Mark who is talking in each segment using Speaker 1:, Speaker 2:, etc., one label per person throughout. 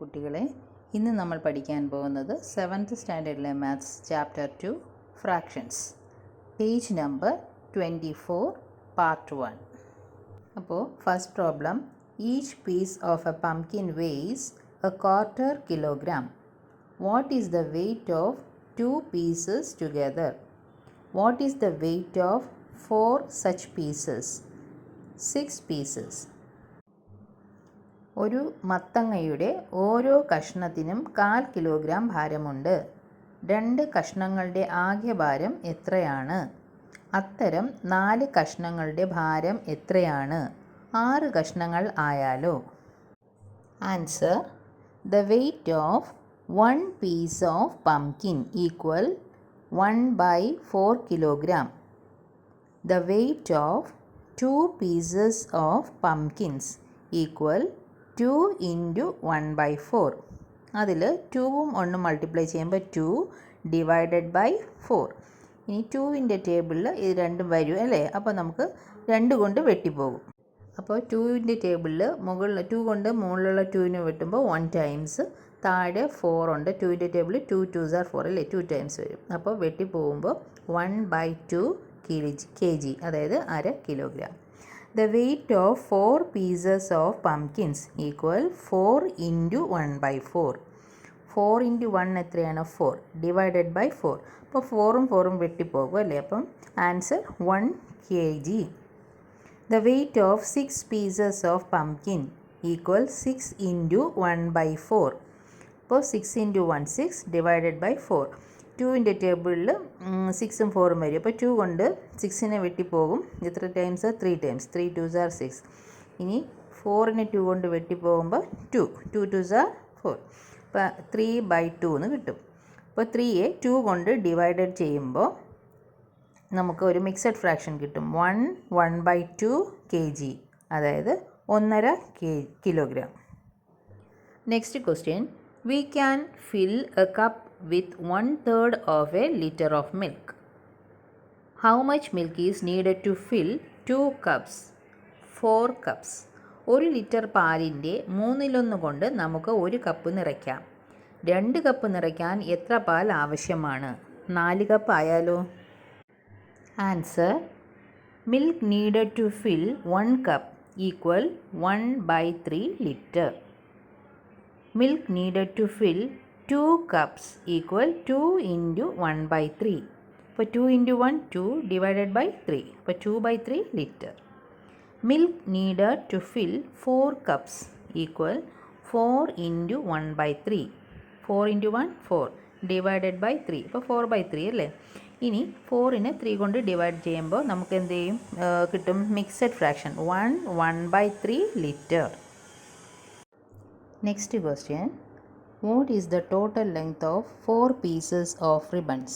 Speaker 1: കുട്ടികളെ, ഇന്ന് നമ്മൾ പഠിക്കാൻ പോകുന്നത് 7th സ്റ്റാൻഡേർഡിലെ maths chapter 2 fractions, page number 24, part 1. അപ്പോൾ first problem, each piece of a pumpkin weighs a 1/4 kilogram. What is the weight of 2 pieces together? What is the weight of 4 such pieces? 6 pieces. ഒരു മത്തങ്ങയുടെ ഓരോ കഷ്ണത്തിനും 1/4 kilogram ഭാരമുണ്ട്. 2 കഷ്ണങ്ങളുടെ ആകെ ഭാരം എത്രയാണ്? അത്തരം 4 കഷ്ണങ്ങളുടെ ഭാരം എത്രയാണ്? 6 കഷ്ണങ്ങൾ ആയാലോ? Answer: the weight of 1 piece of pumpkin equal 1/4 kilogram. The weight of 2 pieces of pumpkins equal 2 into 1/4. അതിൽ 2ഉം 1ഉം മൾട്ടിപ്ലൈ ചെയ്യുമ്പോൾ 2 ഡിവൈഡഡ് ബൈ 4. ഇനി 2വിൻ്റെ ടേബിളിൽ ഇത് രണ്ടും വരും അല്ലേ? അപ്പോൾ നമുക്ക് 2 കൊണ്ട് വെട്ടിപ്പോകും. അപ്പോൾ 2വിൻ്റെ ടേബിളിൽ മുകളിൽ 2 കൊണ്ട് മുകളിലുള്ള 2നെ വെട്ടുമ്പോൾ 1 ടൈംസ്, താഴെ 4 ഉണ്ട്. 2വിൻ്റെ ടേബിളിൽ 2 2s are 4 അല്ലേ? 2 ടൈംസ് വരും. അപ്പോൾ വെട്ടിപ്പോകുമ്പോൾ 1/2 kg, അതായത് 1/2 kilogram. The weight of 4 pieces of pumpkins equal 4 into 1/4. 4 into 1 എത്രയാണ്? 4 ഡിവൈഡഡ് ബൈ 4. അപ്പോൾ 4ഉം 4ഉം വെട്ടിപ്പോകും അല്ലേ? അപ്പം answer 1 kg. The weight of 6 pieces of pumpkin equal 6 into 1/4. അപ്പോൾ 6 into 1 6 ഡിവൈഡഡ് ബൈ 4. 2വിൻ്റെ ടേബിളിൽ 6ഉം 4ഉം വരും. അപ്പോൾ 2 കൊണ്ട് 6നെ വെട്ടിപ്പോകും. എത്ര ടൈംസ്? 3 ടൈംസ്. 3 2s are 6. ഇനി 4നെ 2 കൊണ്ട് വെട്ടിപ്പോകുമ്പോൾ 2 2s are 4. അപ്പോൾ 3/2 എന്ന് കിട്ടും. അപ്പോൾ 3യെ 2 കൊണ്ട് ഡിവൈഡഡ് ചെയ്യുമ്പോൾ നമുക്ക് ഒരു മിക്സഡ് ഫ്രാക്ഷൻ കിട്ടും. 1/2 kg, അതായത് 1.5 kilogram. Next question, we can fill a cup with 1/3 of a liter of milk. How much milk is needed to fill 2 cups? 4 cups. 1 litre പാലിൻ്റെ 1/3 കൊണ്ട് നമുക്ക് 1 കപ്പ് നിറയ്ക്കാം. 2 കപ്പ് നിറയ്ക്കാൻ എത്ര പാൽ ആവശ്യമാണ്? 4 കപ്പ് ആയാലോ? Answer: milk needed to fill 1 cup equal 1/3 litre. Milk needed to fill 2 cups equal 2 into 1/3. അപ്പോൾ 2 into 1 2 divided by 3. അപ്പോൾ 2/3 liter. Milk needed to fill 4 cups equal 4 into 1/3. 4 into 1 4 divided by 3. അപ്പോൾ 4/3 അല്ലേ? ഇനി 4നെ 3 കൊണ്ട് ഡിവൈഡ് ചെയ്യുമ്പോൾ നമുക്ക് എന്ത് ചെയ്യും? കിട്ടും mixed fraction 1/3 litre. Next question, what is the total length of 4 pieces of ribbons,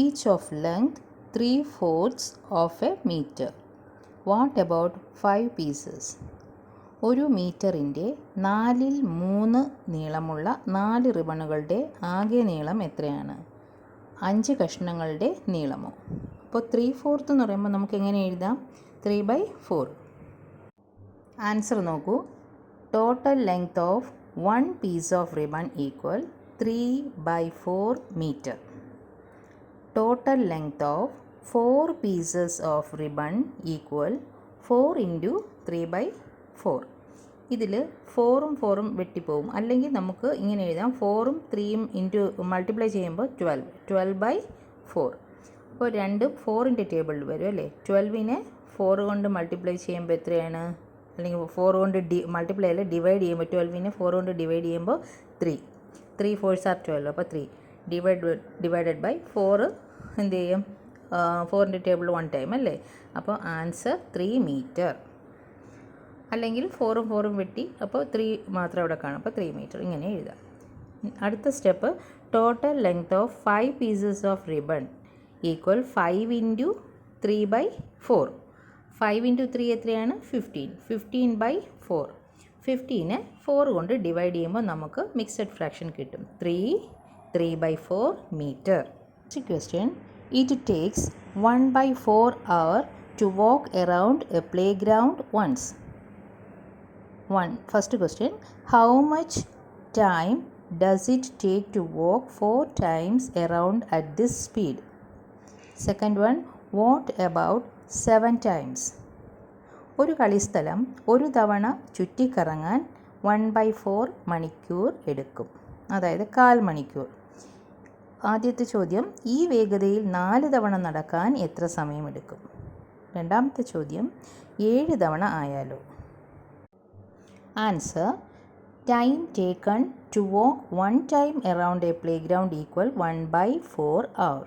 Speaker 1: each of length 3/4 of a meter? What about 5 pieces? ഒരു മീറ്ററിൻ്റെ 4/3 നീളമുള്ള 4 റിബണുകളുടെ ആകെ നീളം എത്രയാണ്? 5 കഷ്ണങ്ങളുടെ നീളമോ? അപ്പോൾ 3/4 എന്ന് പറയുമ്പോൾ നമുക്ക് എങ്ങനെ എഴുതാം? 3/4. ആൻസർ നോക്കൂ. Total length of 1 piece of ribbon equal 3/4 meter. Total length of 4 pieces of ribbon equal 4 into 3/4. ഇതിൽ 4ഉം 4ഉം വെട്ടിപ്പോവും. അല്ലെങ്കിൽ നമുക്ക് ഇങ്ങനെ എഴുതാം, 4ഉം 3ഉം ഇൻറ്റു മൾട്ടിപ്ലൈ ചെയ്യുമ്പോൾ 12/4. അപ്പോൾ 2 4ൻ്റെ ടേബിളിൽ വരും അല്ലേ? 12നെ 4 കൊണ്ട് മൾട്ടിപ്ലൈ ചെയ്യുമ്പോൾ എത്രയാണ്? അല്ലെങ്കിൽ 4 കൊണ്ട് മൾട്ടിപ്ലൈ അല്ല, ഡിവൈഡ് ചെയ്യുമ്പോൾ 12നെ 4 കൊണ്ട് ഡിവൈഡ് ചെയ്യുമ്പോൾ 3 4s are 12. അപ്പോൾ 3 ഡിവൈഡഡ് ബൈ 4 എന്ത് ചെയ്യും? 4ൻ്റെ ടേബിൾ 1 ടൈം അല്ലേ? അപ്പോൾ ആൻസർ 3 മീറ്റർ. അല്ലെങ്കിൽ 4ഉം 4ഉം വെട്ടി, അപ്പോൾ 3 മാത്രം അവിടെ കാണും. അപ്പോൾ 3 മീറ്റർ ഇങ്ങനെ എഴുതാം. അടുത്ത step, total length of 5 pieces of ribbon equal 5 into 3/4. 5 into 3 എത്രയാണ്? 15. 15/4. 15നെ 4 കൊണ്ട് ഡിവൈഡ് ചെയ്യുമ്പോൾ നമുക്ക് മിക്സഡ് ഫ്രാക്ഷൻ കിട്ടും. 3/4 metre. Next question, it takes 1/4 hour to walk around a playground once. First question, how much time does it take to walk 4 times around at this speed? Second one, what about 7 times? ഒരു കളിസ്ഥലം ഒരു തവണ ചുറ്റിക്കറങ്ങാൻ 1/4 മണിക്കൂർ എടുക്കും, അതായത് 1/4 മണിക്കൂർ. ആദ്യത്തെ ചോദ്യം, ഈ വേഗതയിൽ 4 തവണ നടക്കാൻ എത്ര സമയമെടുക്കും? രണ്ടാമത്തെ ചോദ്യം, 7 തവണ ആയാലോ? Answer, time taken to walk 1 time around a playground equal 1/4 hour.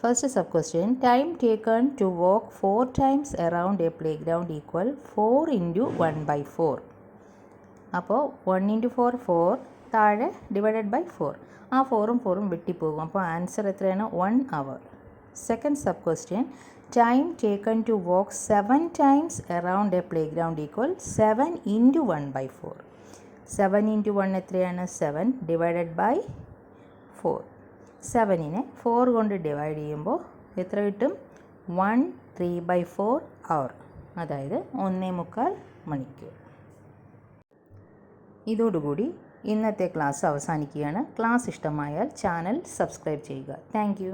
Speaker 1: First sub-question, time taken to walk 4 times around a playground equal 4 into 1/4. അപ്പോൾ 1 into 4 4, താഴെ ഡിവൈഡഡ് ബൈ 4. ആ 4ഉം 4ഉം വെട്ടിപ്പോകും. അപ്പോൾ ആൻസർ എത്രയാണ്? 1 hour. Second sub question, time taken to walk 7 times around a playground equal 7 into 1/4. 7 into 1 എത്രയാണ്? 7 divided by 4. 7നെ 4 കൊണ്ട് divide ചെയ്യുമ്പോൾ എത്ര കിട്ടും? 1/3/4 hour, അതായത് 1.25 മണിക്കൂർ. ഇതോടുകൂടി ഇന്നത്തെ ക്ലാസ് അവസാനിക്കുകയാണ്. ക്ലാസ് ഇഷ്ടമായാൽ ചാനൽ സബ്സ്ക്രൈബ് ചെയ്യുക. Thank you.